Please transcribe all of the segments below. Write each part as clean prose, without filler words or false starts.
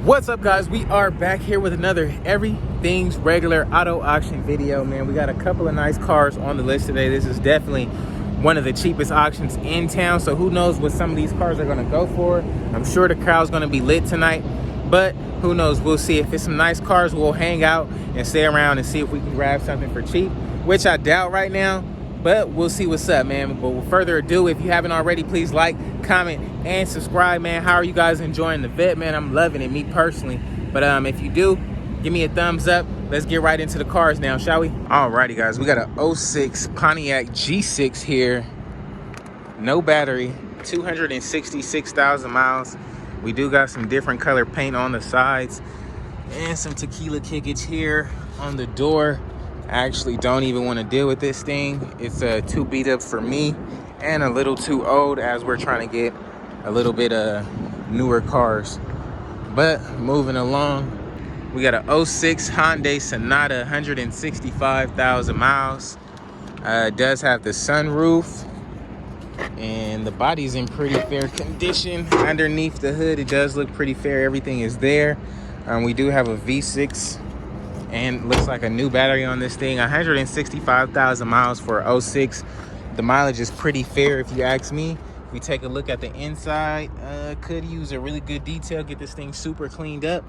What's up, guys? We are back here with another everything's regular auto auction video. Man, we got a couple of nice cars on the list today. This is definitely one of the cheapest auctions in town, so who knows what some of these cars are going to go for. I'm sure the crowd's going to be lit tonight, but who knows? We'll see. If it's some nice cars, we'll hang out and stay around and see if we can grab something for cheap, which I doubt right now, but we'll see what's up, man. But with further ado, if you haven't already, please like, comment, and subscribe, man. How are you guys enjoying the vid, man? I'm loving it, me personally. But if you do, give me a thumbs up. Let's get right into the cars now, shall we? Alrighty, guys, we got a 06 Pontiac G6 here. No battery, 266,000 miles. We do got some different color paint on the sides and some tequila kickage here on the door. I actually don't even want to deal with this thing. It's too beat up for me and a little too old, as we're trying to get a little bit newer cars. But moving along, we got a 06 Hyundai Sonata, 165,000 miles. It does have the sunroof and the body's in pretty fair condition. Underneath the hood, it does look pretty fair. Everything is there. We do have a V6 and looks like a new battery on this thing. 165,000 miles for a 06. The mileage is pretty fair if you ask me. If we take a look at the inside, could use a really good detail, get this thing super cleaned up.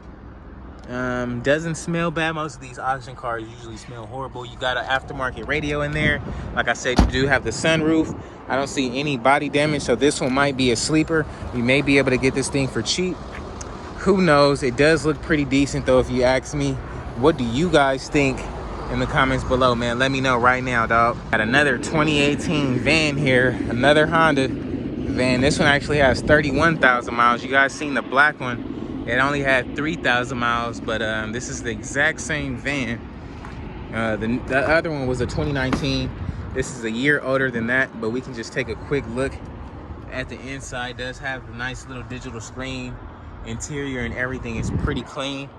Doesn't smell bad. Most of these auction cars usually smell horrible. You got an aftermarket radio in there. Like I said, you do have the sunroof. I don't see any body damage, so this one might be a sleeper. We may be able to get this thing for cheap. Who knows? It does look pretty decent though, if you ask me. What do you guys think in the comments below, man? Let me know right now, dog. Got another 2018 van here, another Honda van. This one actually has 31,000 miles. You guys seen the black one? It only had 3,000 miles, but this is the exact same van. The other one was a 2019. This is a year older than that, but we can just take a quick look at the inside. It does have a nice little digital screen. Interior and everything is pretty clean.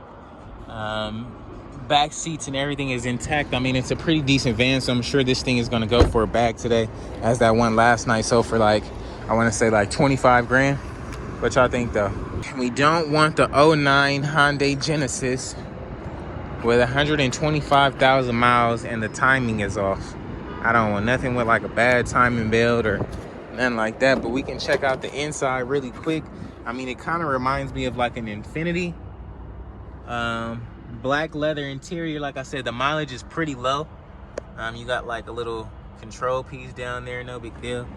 Back seats and everything is intact. I mean, it's a pretty decent van, so I'm sure this thing is going to go for a bag today, as that one last night sold for like, I want to say like 25 grand. What y'all think though? We don't want the 09 Hyundai Genesis with 125,000 miles and the timing is off. I don't want nothing with like a bad timing belt or nothing like that, but we can check out the inside really quick. I mean, it kind of reminds me of like an Infinity. Black leather interior. Like I said, the mileage is pretty low. You got like a little control piece down there, no big deal.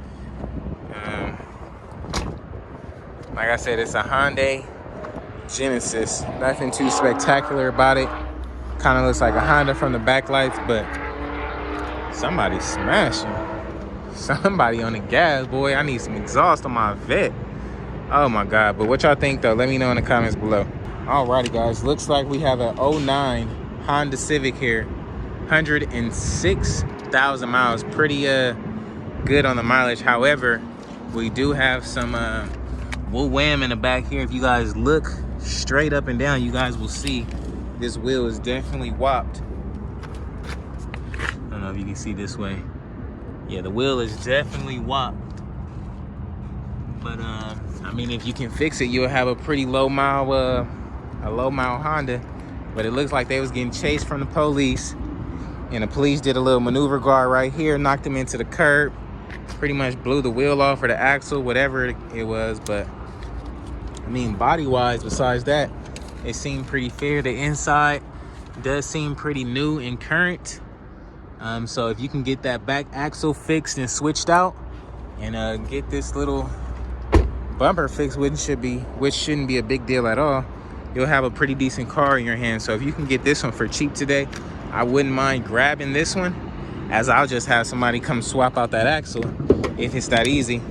Like I said, it's a Hyundai Genesis. Nothing too spectacular about it. Kind of looks like a Honda from the backlights, but somebody's smashing. Somebody on the gas, boy. I need some exhaust on my vet. Oh my God. But what y'all think though? Let me know in the comments below. Alrighty, guys, looks like we have a 09 Honda Civic here. 106,000 miles. Pretty good on the mileage. However, we do have some wham in the back here. If you guys look straight up and down, you guys will see this wheel is definitely whopped. I don't know if you can see this way. Yeah, the wheel is definitely whopped. But I mean, if you can fix it, you'll have a pretty low mile Honda. But it looks like they was getting chased from the police, and the police did a little maneuver guard right here, knocked them into the curb, pretty much blew the wheel off or the axle, whatever it was. But I mean, body wise, besides that, it seemed pretty fair. The inside does seem pretty new and current. So if you can get that back axle fixed and switched out, and get this little bumper fixed, which shouldn't be a big deal at all, you'll have a pretty decent car in your hand. So if you can get this one for cheap today, I wouldn't mind grabbing this one, as I'll just have somebody come swap out that axle if it's that easy.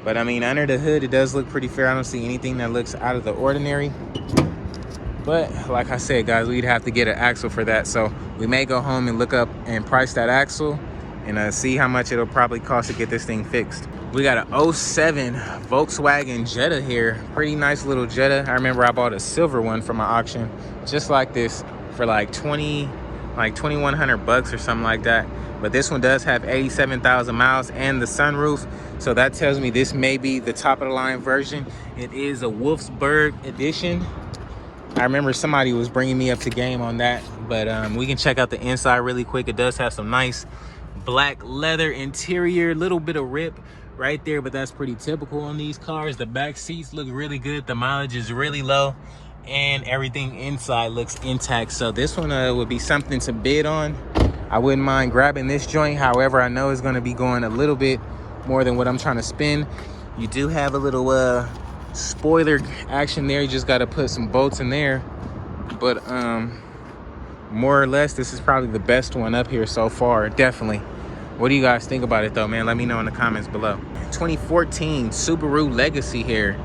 But I mean, under the hood, it does look pretty fair. I don't see anything that looks out of the ordinary. But like I said, guys, we'd have to get an axle for that. So we may go home and look up and price that axle and see how much it'll probably cost to get this thing fixed. We got a 07 Volkswagen Jetta here. Pretty nice little Jetta. I remember I bought a silver one from an auction just like this for like 20, like 2,100 bucks or something like that. But this one does have 87,000 miles and the sunroof, so that tells me this may be the top of the line version. It is a Wolfsburg edition. I remember somebody was bringing me up to game on that, but we can check out the inside really quick. It does have some nice black leather interior, little bit of rip right there, but that's pretty typical on these cars. The back seats look really good. The mileage is really low, and everything inside looks intact. So this one would be something to bid on. I wouldn't mind grabbing this joint. However, I know it's going to be going a little bit more than what I'm trying to spend. You do have a little spoiler action there. You just got to put some bolts in there, but more or less this is probably the best one up here so far. Definitely. What do you guys think about it though, man? Let me know in the comments below. 2014 Subaru Legacy here.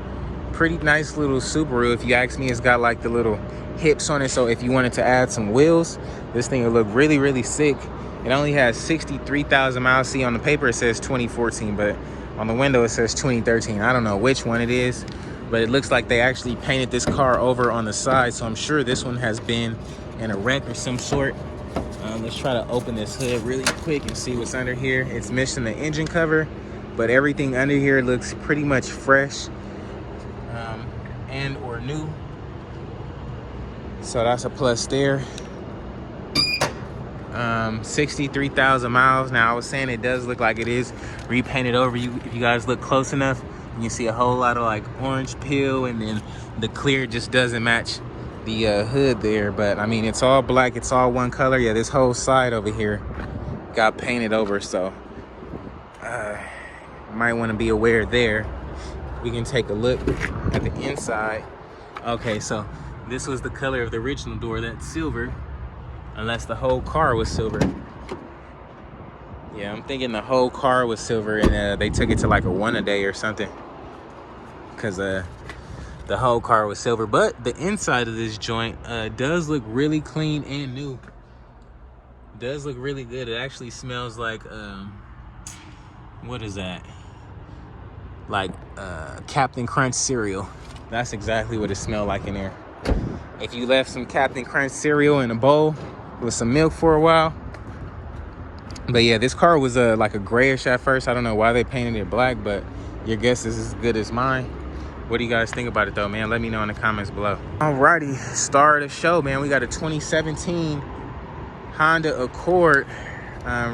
Pretty nice little Subaru. If you ask me, it's got like the little hips on it, so if you wanted to add some wheels, this thing will look really, really sick. It only has 63,000 miles. See, on the paper it says 2014, but on the window it says 2013. I don't know which one it is, but it looks like they actually painted this car over on the side, so I'm sure this one has been in a wreck or some sort. Let's try to open this hood really quick and see what's under here. It's missing the engine cover, but everything under here looks pretty much fresh and or new, so that's a plus there. 63,000 miles. Now I was saying it does look like it is repainted over. If you guys look close enough, you can see a whole lot of like orange peel, and then the clear just doesn't match the hood there. But I mean, it's all black, it's all one color. Yeah, this whole side over here got painted over, so might want to be aware there. We can take a look at the inside. Okay, so this was the color of the original door, that's silver, unless the whole car was silver. Yeah, I'm thinking the whole car was silver, and they took it to like a one a day or something, because the whole car was silver. But the inside of this joint does look really clean and new. Does look really good. It actually smells like what is that? Like Captain Crunch cereal. That's exactly what it smelled like in there. If you left some Captain Crunch cereal in a bowl with some milk for a while. But yeah, this car was like a grayish at first. I don't know why they painted it black, but your guess is as good as mine. What do you guys think about it though, man? Let me know in the comments below. Alrighty, star of the show, man. We got a 2017 Honda Accord.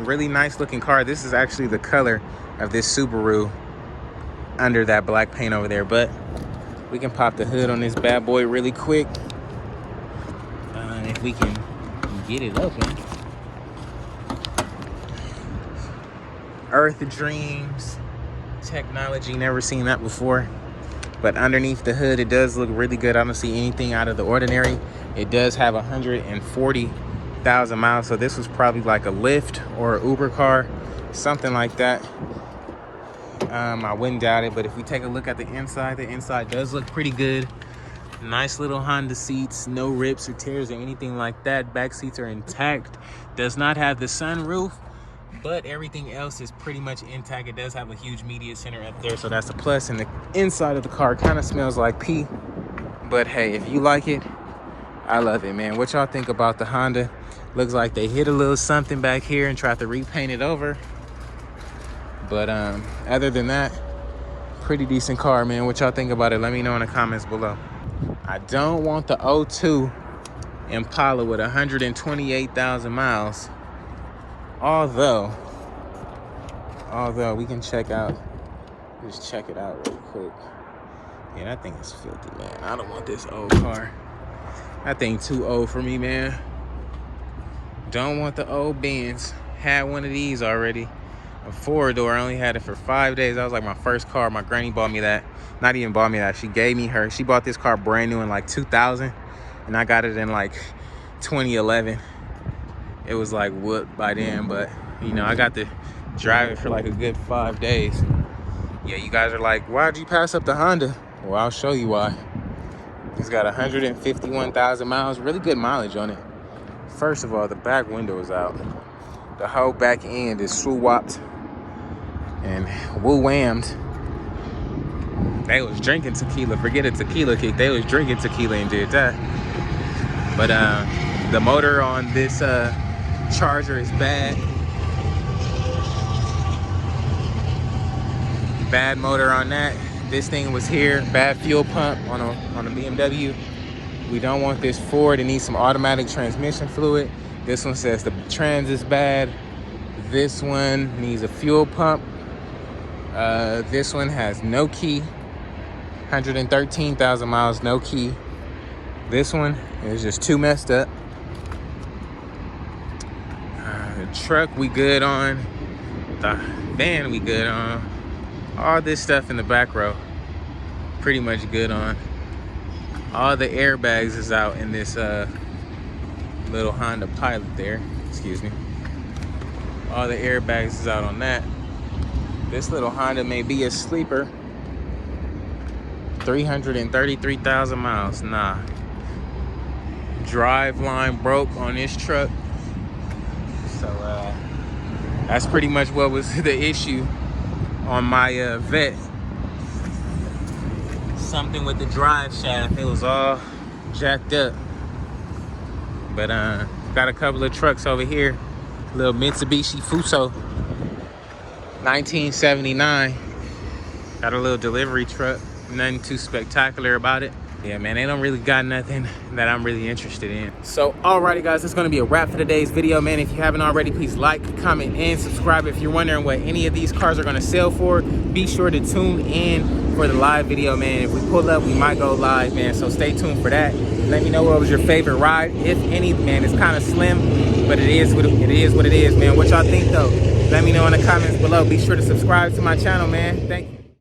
Really nice looking car. This is actually the color of this Subaru under that black paint over there. But we can pop the hood on this bad boy really quick. If we can get it open. Earth Dreams technology, never seen that before. But underneath the hood, it does look really good. I don't see anything out of the ordinary. It does have 140,000 miles, so this was probably like a Lyft or an Uber car, something like that. I wouldn't doubt it. But if we take a look at the inside does look pretty good. Nice little Honda seats, no rips or tears or anything like that. Back seats are intact. Does not have the sunroof, but everything else is pretty much intact. It does have a huge media center up there, so that's a plus. And the inside of the car kind of smells like pee, but hey, if you like it, I love it, man. What y'all think about the Honda? Looks like they hit a little something back here and tried to repaint it over, but other than that, pretty decent car, man. What y'all think about it? Let me know in the comments below. I don't want the 02 Impala with 128,000 miles. Although we can check it out real quick. Yeah, that thing is filthy, man. I don't want this old car. That thing too old for me, man. Don't want the old Benz. Had one of these already. A 4-door. I only had it for 5 days. That was like my first car. My granny bought me that. Not even bought me that. She gave me her. She bought this car brand new in like 2000. And I got it in like 2011. It was like whooped by then. But, you know, I got to drive it for like a good 5 days. Yeah, you guys are like, why'd you pass up the Honda? Well, I'll show you why. It's got 151,000 miles. Really good mileage on it. First of all, the back window is out. The whole back end is swoo-wopped and woo-whammed. They was drinking tequila. Forget a tequila kick. They was drinking tequila and did that. But the motor on this Charger is bad. Bad motor on that. This thing was here. Bad fuel pump on a BMW. We don't want this Ford. It needs some automatic transmission fluid. This one says the trans is bad. This one needs a fuel pump. This one has no key. 113,000 miles, no key. This one is just too messed up. The truck we good on. The van we good on. All this stuff in the back row, pretty much good on. All the airbags is out in this little Honda Pilot there. Excuse me. All the airbags is out on that. This little Honda may be a sleeper. 333,000 miles. Nah. Drive line broke on this truck. So that's pretty much what was the issue on my Vet. Something with the drive shaft. It was all jacked up. But got a couple of trucks over here. Little Mitsubishi Fuso 1979. Got a little delivery truck. Nothing too spectacular about it. Yeah, man, they don't really got nothing that I'm really interested in. So, alrighty, guys, that's gonna be a wrap for today's video, man. If you haven't already, please like, comment, and subscribe. If you're wondering what any of these cars are gonna sell for, be sure to tune in for the live video, man. If we pull up, we might go live, man. So stay tuned for that. Let me know what was your favorite ride, if any, man. It's kind of slim, but it is what it is, man. What y'all think, though? Let me know in the comments below. Be sure to subscribe to my channel, man. Thank you.